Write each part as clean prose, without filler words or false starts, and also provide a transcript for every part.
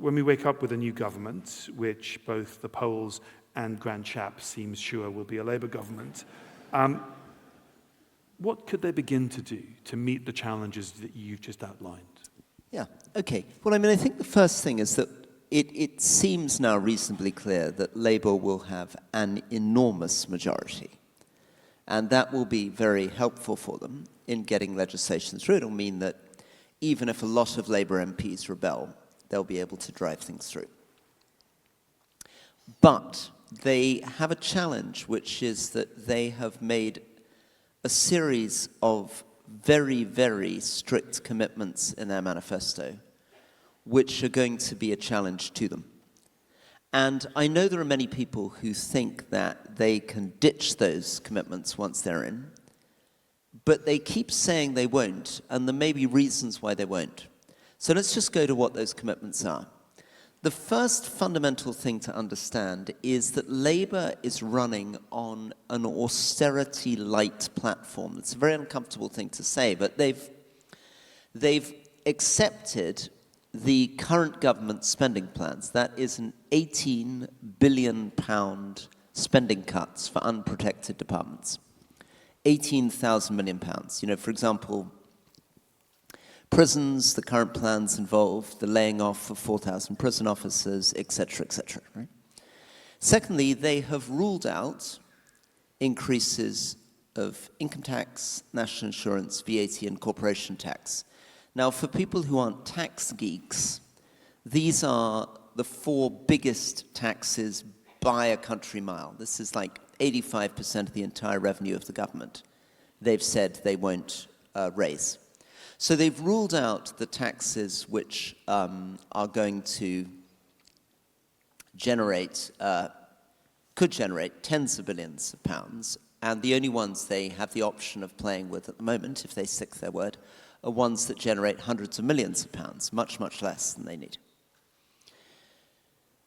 when we wake up with a new government, which both the polls and Grand Chap seems sure will be a Labour government, what could they begin to do to meet the challenges that you've just outlined? Yeah, okay. Well, I mean, I think the first thing is that it seems now reasonably clear that Labour will have an enormous majority. And that will be very helpful for them in getting legislation through. It'll mean that even if a lot of Labour MPs rebel, they'll be able to drive things through. But they have a challenge, which is that they have made a series of very, very strict commitments in their manifesto, which are going to be a challenge to them. And I know there are many people who think that they can ditch those commitments once they're in, but they keep saying they won't, and there may be reasons why they won't. So let's just go to what those commitments are. The first fundamental thing to understand is that Labour is running on an austerity-light platform. It's a very uncomfortable thing to say, but they've accepted the current government spending plans. That is an £18 billion spending cuts for unprotected departments. £18,000 million. You know, for example, prisons, the current plans involve the laying off of 4,000 prison officers, etc., etc. Right? Secondly, they have ruled out increases of income tax, national insurance, VAT, and corporation tax. Now, for people who aren't tax geeks, these are the four biggest taxes by a country mile. This is like 85% of the entire revenue of the government. They've said they won't raise. So they've ruled out the taxes which are going to could generate tens of billions of pounds, and the only ones they have the option of playing with at the moment, if they stick to their word, are ones that generate hundreds of millions of pounds, much, much less than they need.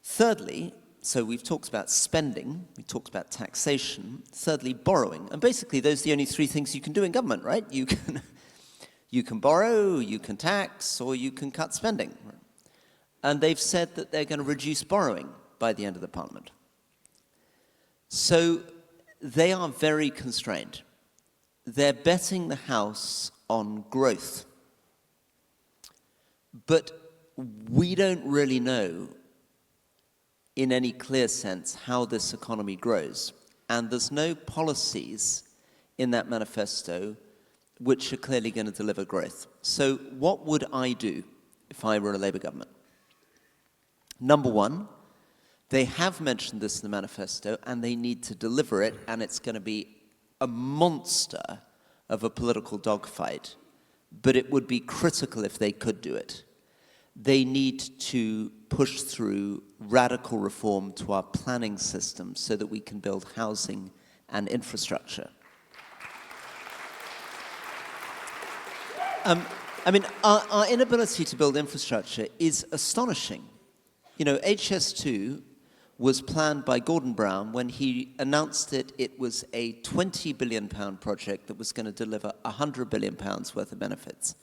Thirdly, so we've talked about spending, we talked about taxation. Thirdly, borrowing. And basically, those are the only three things you can do in government, right? You can borrow, you can tax, or you can cut spending. And they've said that they're going to reduce borrowing by the end of the Parliament. So they are very constrained. They're betting the house on growth. But we don't really know in any clear sense how this economy grows. And there's no policies in that manifesto which are clearly going to deliver growth. So what would I do if I were a Labour government? Number one, they have mentioned this in the manifesto, and they need to deliver it, and it's going to be a monster of a political dogfight. But it would be critical if they could do it. They need to push through radical reform to our planning system so that we can build housing and infrastructure. I mean, our inability to build infrastructure is astonishing. You know, HS2 was planned by Gordon Brown. When he announced it, it was a £20 billion project that was going to deliver £100 billion worth of benefits.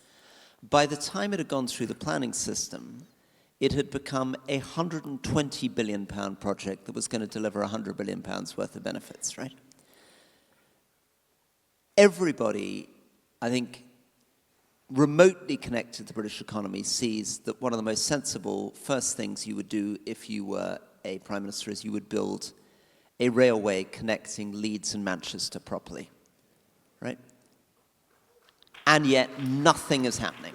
By the time it had gone through the planning system, it had become a £120 billion project that was going to deliver £100 billion worth of benefits, right? Everybody, I think, remotely connected to the British economy sees that one of the most sensible first things you would do if you were a Prime Minister is you would build a railway connecting Leeds and Manchester properly, right? And yet nothing is happening.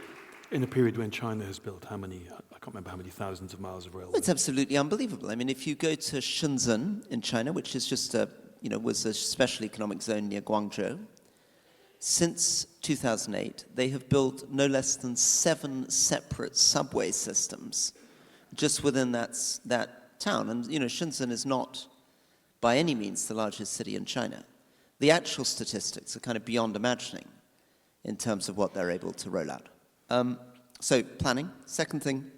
In a period when China has built how many, I can't remember how many thousands of miles of railway. It's absolutely unbelievable. I mean, if you go to Shenzhen in China, which is just was a special economic zone near Guangzhou, since 2008, they have built no less than 7 separate subway systems just within that town. And, you know, Shenzhen is not by any means the largest city in China. The actual statistics are kind of beyond imagining in terms of what they're able to roll out. So planning. Second thing,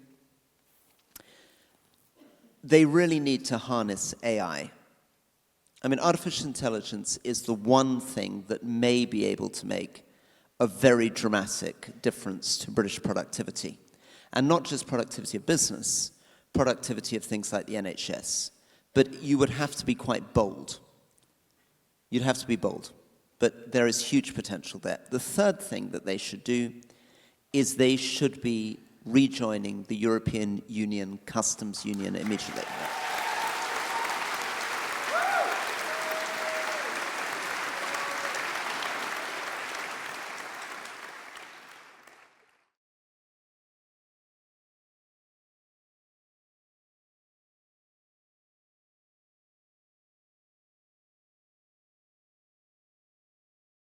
they really need to harness AI. I mean, artificial intelligence is the one thing that may be able to make a very dramatic difference to British productivity. And not just productivity of business, productivity of things like the NHS. But you would have to be quite bold. You'd have to be bold. But there is huge potential there. The third thing that they should do is they should be rejoining the European Union Customs Union immediately.